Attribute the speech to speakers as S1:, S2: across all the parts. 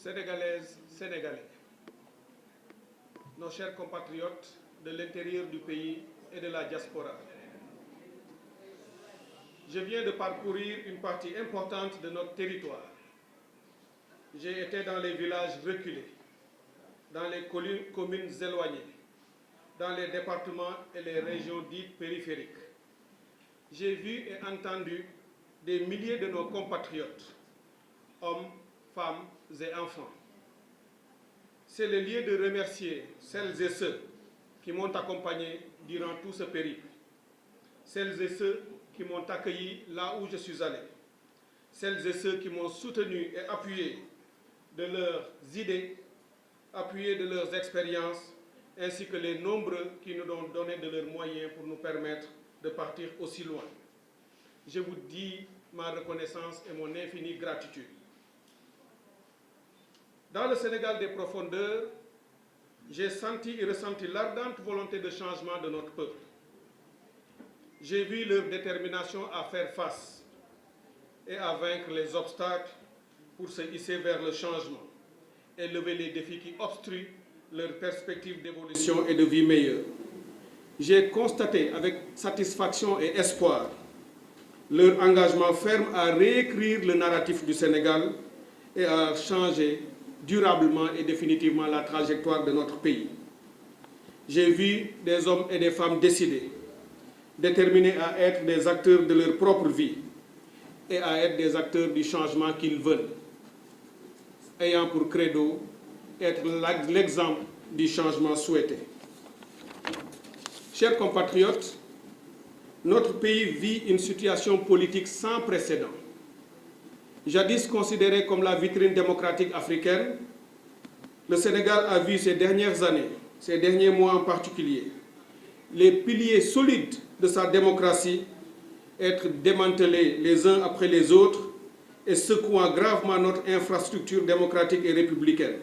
S1: Sénégalaises, Sénégalais, nos chers compatriotes de l'intérieur du pays et de la diaspora. Je viens de parcourir une partie importante de notre territoire. J'ai été dans les villages reculés, dans les communes éloignées, dans les départements et les régions dites périphériques. J'ai vu et entendu des milliers de nos compatriotes, hommes, femmes et enfants. C'est le lieu de remercier celles et ceux qui m'ont accompagné durant tout ce périple, celles et ceux qui m'ont accueilli là où je suis allé, celles et ceux qui m'ont soutenu et appuyé de leurs idées, appuyé de leurs expériences, ainsi que les nombreux qui nous ont donné de leurs moyens pour nous permettre de partir aussi loin. Je vous dis ma reconnaissance et mon infinie gratitude. Dans le Sénégal des profondeurs, j'ai senti et ressenti l'ardente volonté de changement de notre peuple. J'ai vu leur détermination à faire face et à vaincre les obstacles pour se hisser vers le changement et lever les défis qui obstruent leur perspective d'évolution et de vie meilleure. J'ai constaté avec satisfaction et espoir leur engagement ferme à réécrire le narratif du Sénégal et à changer durablement et définitivement la trajectoire de notre pays. J'ai vu des hommes et des femmes décidés, déterminés à être des acteurs de leur propre vie et à être des acteurs du changement qu'ils veulent, ayant pour credo être l'exemple du changement souhaité. Chers compatriotes, notre pays vit une situation politique sans précédent. Jadis considéré comme la vitrine démocratique africaine, le Sénégal a vu ces dernières années, ces derniers mois en particulier, les piliers solides de sa démocratie être démantelés les uns après les autres et secouant gravement notre infrastructure démocratique et républicaine,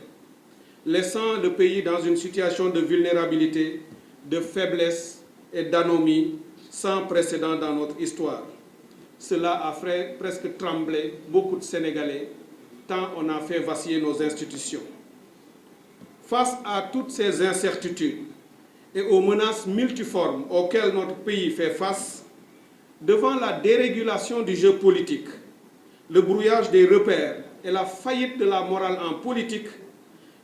S1: laissant le pays dans une situation de vulnérabilité, de faiblesse et d'anomie sans précédent dans notre histoire. Cela a fait presque trembler beaucoup de Sénégalais, tant on a fait vaciller nos institutions. Face à toutes ces incertitudes et aux menaces multiformes auxquelles notre pays fait face, devant la dérégulation du jeu politique, le brouillage des repères et la faillite de la morale en politique,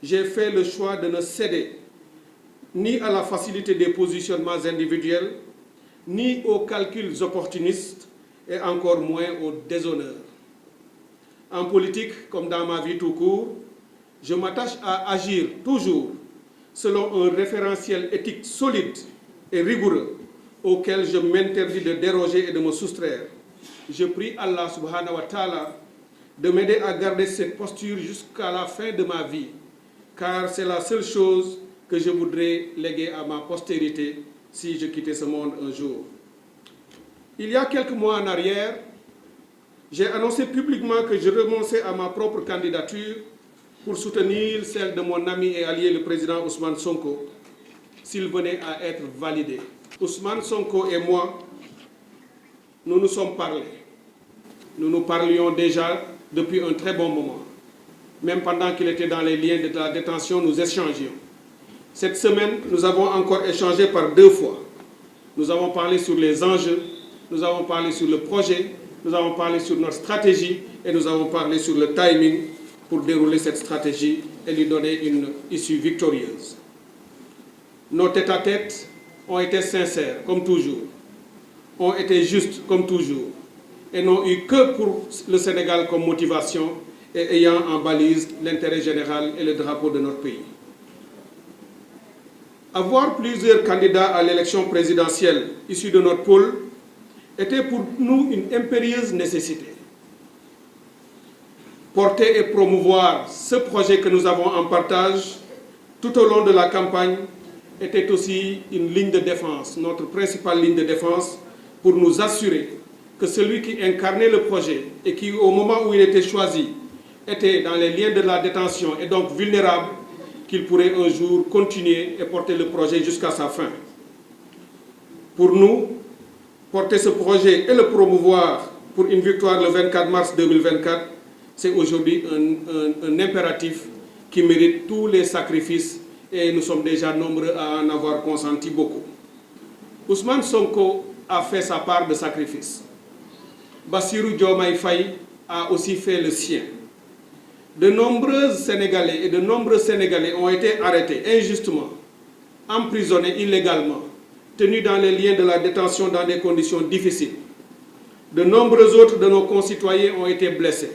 S1: j'ai fait le choix de ne céder ni à la facilité des positionnements individuels, ni aux calculs opportunistes, et encore moins au déshonneur. En politique, comme dans ma vie tout court, je m'attache à agir toujours selon un référentiel éthique solide et rigoureux auquel je m'interdis de déroger et de me soustraire. Je prie Allah subhanahu wa ta'ala de m'aider à garder cette posture jusqu'à la fin de ma vie, car c'est la seule chose que je voudrais léguer à ma postérité si je quittais ce monde un jour. Il y a quelques mois en arrière, j'ai annoncé publiquement que je renonçais à ma propre candidature pour soutenir celle de mon ami et allié le président Ousmane Sonko, s'il venait à être validé. Ousmane Sonko et moi, nous nous sommes parlé. Nous nous parlions déjà depuis un très bon moment. Même pendant qu'il était dans les liens de la détention, nous échangions. Cette semaine, nous avons encore échangé par 2 fois. Nous avons parlé sur les enjeux, nous avons parlé sur le projet, nous avons parlé sur notre stratégie et nous avons parlé sur le timing pour dérouler cette stratégie et lui donner une issue victorieuse. Nos tête-à-tête ont été sincères, comme toujours, ont été justes, comme toujours, et n'ont eu que pour le Sénégal comme motivation et ayant en balise l'intérêt général et le drapeau de notre pays. Avoir plusieurs candidats à l'élection présidentielle issus de notre pôle était pour nous une impérieuse nécessité. Porter et promouvoir ce projet que nous avons en partage tout au long de la campagne était aussi une ligne de défense, notre principale ligne de défense, pour nous assurer que celui qui incarnait le projet et qui, au moment où il était choisi, était dans les liens de la détention et donc vulnérable, qu'il pourrait un jour continuer et porter le projet jusqu'à sa fin. Pour nous, porter ce projet et le promouvoir pour une victoire le 24 mars 2024, c'est aujourd'hui un impératif qui mérite tous les sacrifices et nous sommes déjà nombreux à en avoir consenti beaucoup. Ousmane Sonko a fait sa part de sacrifice. Bassirou Diomaye Faye a aussi fait le sien. De nombreux Sénégalais et de nombreux Sénégalais ont été arrêtés injustement, emprisonnés illégalement, tenus dans les liens de la détention dans des conditions difficiles. De nombreux autres de nos concitoyens ont été blessés.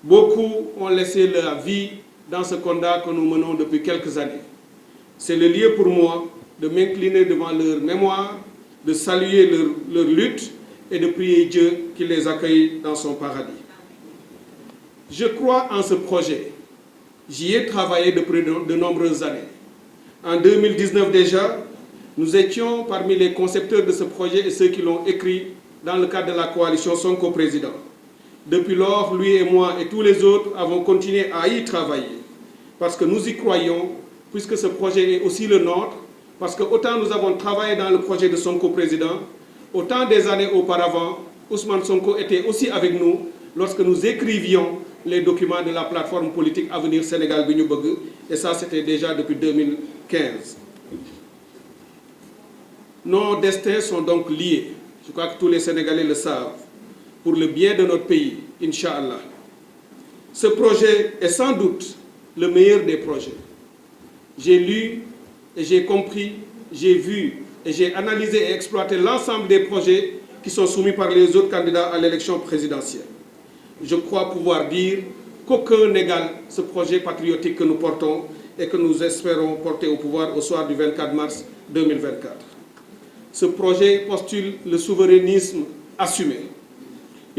S1: Beaucoup ont laissé leur vie dans ce combat que nous menons depuis quelques années. C'est le lieu pour moi de m'incliner devant leur mémoire, de saluer leur lutte et de prier Dieu qu'il les accueille dans son paradis. Je crois en ce projet. J'y ai travaillé depuis de nombreuses années. En 2019 déjà, nous étions parmi les concepteurs de ce projet et ceux qui l'ont écrit dans le cadre de la coalition Sonko Président. Depuis lors, lui et moi et tous les autres avons continué à y travailler parce que nous y croyons, puisque ce projet est aussi le nôtre, parce que autant nous avons travaillé dans le projet de Sonko Président, autant des années auparavant, Ousmane Sonko était aussi avec nous lorsque nous écrivions les documents de la plateforme politique Avenir Sénégal Bi Ñu Bëgg, et ça c'était déjà depuis 2015. Nos destins sont donc liés, je crois que tous les Sénégalais le savent, pour le bien de notre pays, Inch'Allah. Ce projet est sans doute le meilleur des projets. J'ai lu et j'ai compris, j'ai vu et j'ai analysé et exploité l'ensemble des projets qui sont soumis par les autres candidats à l'élection présidentielle. Je crois pouvoir dire qu'aucun n'égale ce projet patriotique que nous portons et que nous espérons porter au pouvoir au soir du 24 mars 2024. Ce projet postule le souverainisme assumé.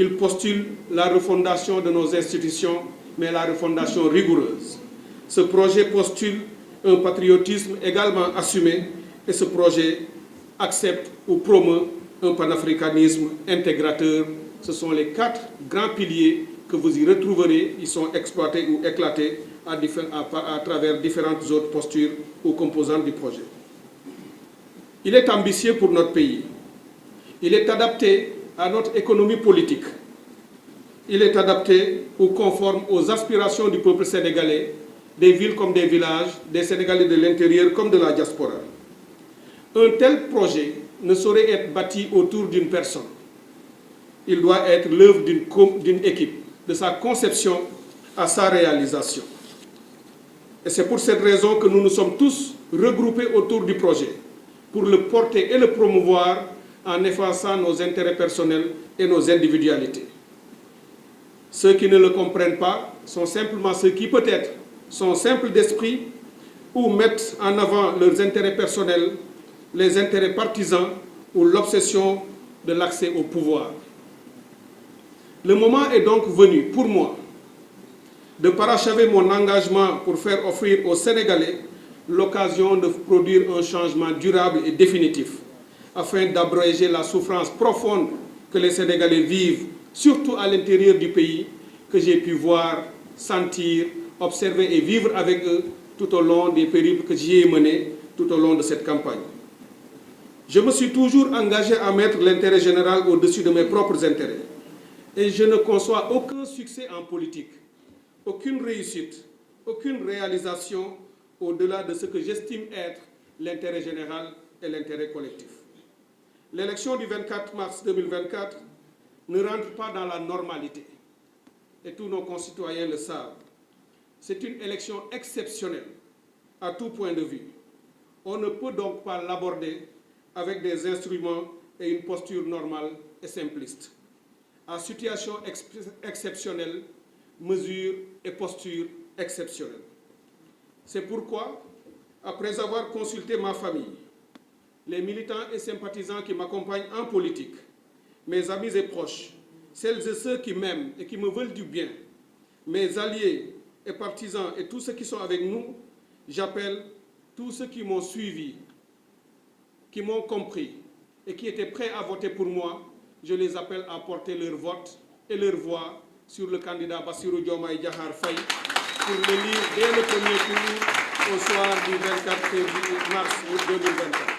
S1: Il postule la refondation de nos institutions, mais la refondation rigoureuse. Ce projet postule un patriotisme également assumé et ce projet accepte ou promeut un panafricanisme intégrateur. Ce sont les 4 grands piliers que vous y retrouverez. Ils sont exploités ou éclatés à travers différentes autres postures ou composantes du projet. Il est ambitieux pour notre pays. Il est adapté à notre économie politique. Il est adapté ou conforme aux aspirations du peuple sénégalais, des villes comme des villages, des Sénégalais de l'intérieur comme de la diaspora. Un tel projet ne saurait être bâti autour d'une personne. Il doit être l'œuvre d'une équipe, de sa conception à sa réalisation. Et c'est pour cette raison que nous nous sommes tous regroupés autour du projet, pour le porter et le promouvoir en effaçant nos intérêts personnels et nos individualités. Ceux qui ne le comprennent pas sont simplement ceux qui peut-être sont simples d'esprit ou mettent en avant leurs intérêts personnels, les intérêts partisans ou l'obsession de l'accès au pouvoir. Le moment est donc venu pour moi de parachever mon engagement pour faire offrir aux Sénégalais l'occasion de produire un changement durable et définitif afin d'abréger la souffrance profonde que les Sénégalais vivent, surtout à l'intérieur du pays, que j'ai pu voir, sentir, observer et vivre avec eux tout au long des périples que j'y ai menés tout au long de cette campagne. Je me suis toujours engagé à mettre l'intérêt général au-dessus de mes propres intérêts. Et je ne conçois aucun succès en politique, aucune réussite, aucune réalisation au-delà de ce que j'estime être l'intérêt général et l'intérêt collectif. L'élection du 24 mars 2024 ne rentre pas dans la normalité, et tous nos concitoyens le savent. C'est une élection exceptionnelle à tout point de vue. On ne peut donc pas l'aborder avec des instruments et une posture normale et simpliste. À situation exceptionnelle, mesures et postures exceptionnelles. C'est pourquoi, après avoir consulté ma famille, les militants et sympathisants qui m'accompagnent en politique, mes amis et proches, celles et ceux qui m'aiment et qui me veulent du bien, mes alliés et partisans et tous ceux qui sont avec nous, j'appelle tous ceux qui m'ont suivi, qui m'ont compris et qui étaient prêts à voter pour moi, je les appelle à porter leur vote et leur voix sur le candidat Bassirou Diomaye Diakhar Faye pour l'élire dès le premier tour au soir du 24 mars 2024.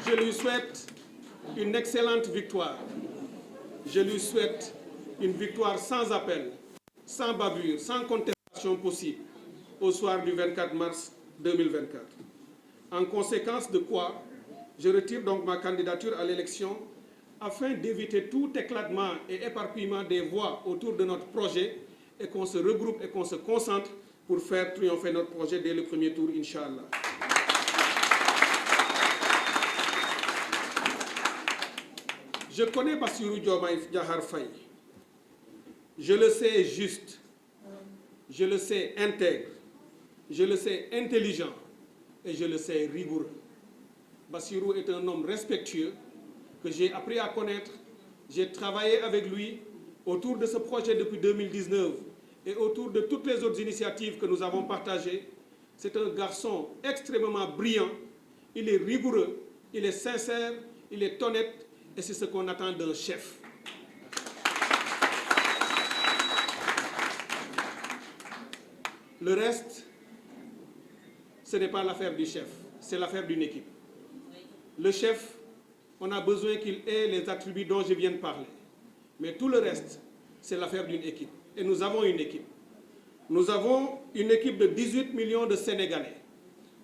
S1: Je Je lui souhaite une excellente victoire. Je lui souhaite une victoire sans appel, sans bavure, sans contestation possible au soir du 24 mars 2024. En conséquence de quoi, je retire donc ma candidature à l'élection afin d'éviter tout éclatement et éparpillement des voix autour de notre projet et qu'on se regroupe et qu'on se concentre pour faire triompher notre projet dès le premier tour, Inch'Allah. Je connais Bassirou Diomaye Diakhar Faye. Je le sais juste, je le sais intègre, je le sais intelligent et je le sais rigoureux. Bassirou est un homme respectueux que j'ai appris à connaître. J'ai travaillé avec lui autour de ce projet depuis 2019 et autour de toutes les autres initiatives que nous avons partagées. C'est un garçon extrêmement brillant, il est rigoureux, il est sincère, il est honnête et c'est ce qu'on attend d'un chef. Le reste, ce n'est pas l'affaire du chef, c'est l'affaire d'une équipe. Le chef, on a besoin qu'il ait les attributs dont je viens de parler. Mais tout le reste, c'est l'affaire d'une équipe. Et nous avons une équipe. Nous avons une équipe de 18 millions de Sénégalais,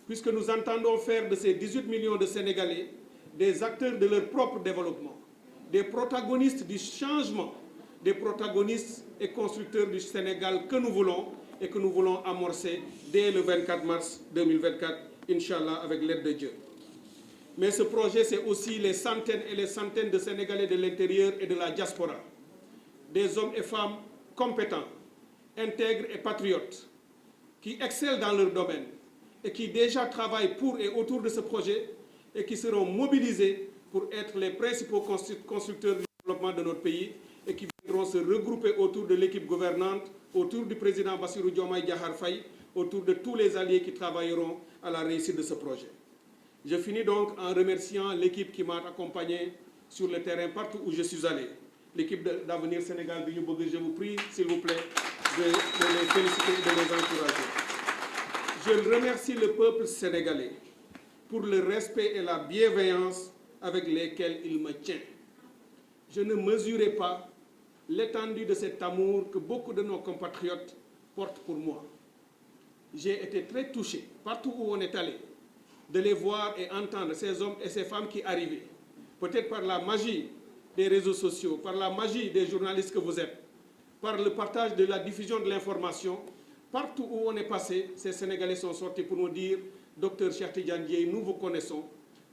S1: puisque nous entendons faire de ces 18 millions de Sénégalais des acteurs de leur propre développement, des protagonistes du changement, des protagonistes et constructeurs du Sénégal que nous voulons et que nous voulons amorcer dès le 24 mars 2024, Inch'Allah, avec l'aide de Dieu. Mais ce projet, c'est aussi les centaines et les centaines de Sénégalais de l'intérieur et de la diaspora, des hommes et femmes compétents, intègres et patriotes, qui excellent dans leur domaine et qui déjà travaillent pour et autour de ce projet et qui seront mobilisés pour être les principaux constructeurs du développement de notre pays et qui viendront se regrouper autour de l'équipe gouvernante, autour du président Bassirou Diomaye Diakhar Faye, autour de tous les alliés qui travailleront à la réussite de ce projet. Je finis donc en remerciant l'équipe qui m'a accompagné sur le terrain partout où je suis allé. L'équipe d'Avenir Sénégal de Youbogé, je vous prie, s'il vous plaît, de les féliciter et de les encourager. Je remercie le peuple sénégalais pour le respect et la bienveillance avec lesquels il me tient. Je ne mesurais pas l'étendue de cet amour que beaucoup de nos compatriotes portent pour moi. J'ai été très touché, partout où on est allé, de les voir et entendre ces hommes et ces femmes qui arrivaient, peut-être par la magie des réseaux sociaux, par la magie des journalistes que vous êtes, par le partage de la diffusion de l'information. Partout où on est passé, ces Sénégalais sont sortis pour nous dire « Docteur Cheikh Tidiane Dièye, nous vous connaissons,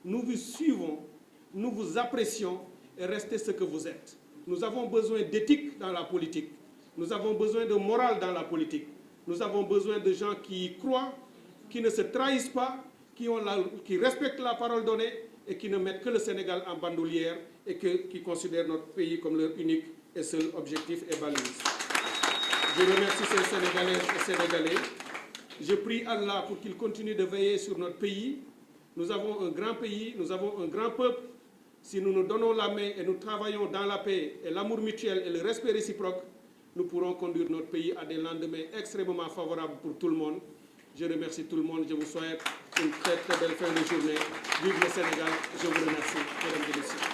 S1: nous vous suivons, nous vous apprécions et restez ce que vous êtes. Nous avons besoin d'éthique dans la politique, nous avons besoin de morale dans la politique, nous avons besoin de gens qui y croient, qui ne se trahissent pas, qui respectent la parole donnée et qui ne mettent que le Sénégal en bandoulière et qui considèrent notre pays comme leur unique et seul objectif et balise. Je remercie ces Sénégalais et Sénégalais. Je prie Allah pour qu'il continue de veiller sur notre pays. Nous avons un grand pays, nous avons un grand peuple. Si nous nous donnons la main et nous travaillons dans la paix et l'amour mutuel et le respect réciproque, nous pourrons conduire notre pays à des lendemains extrêmement favorables pour tout le monde. Je remercie tout le monde. Je vous souhaite une très très belle fin de journée. Vive le Sénégal. Je vous remercie, mesdames et messieurs.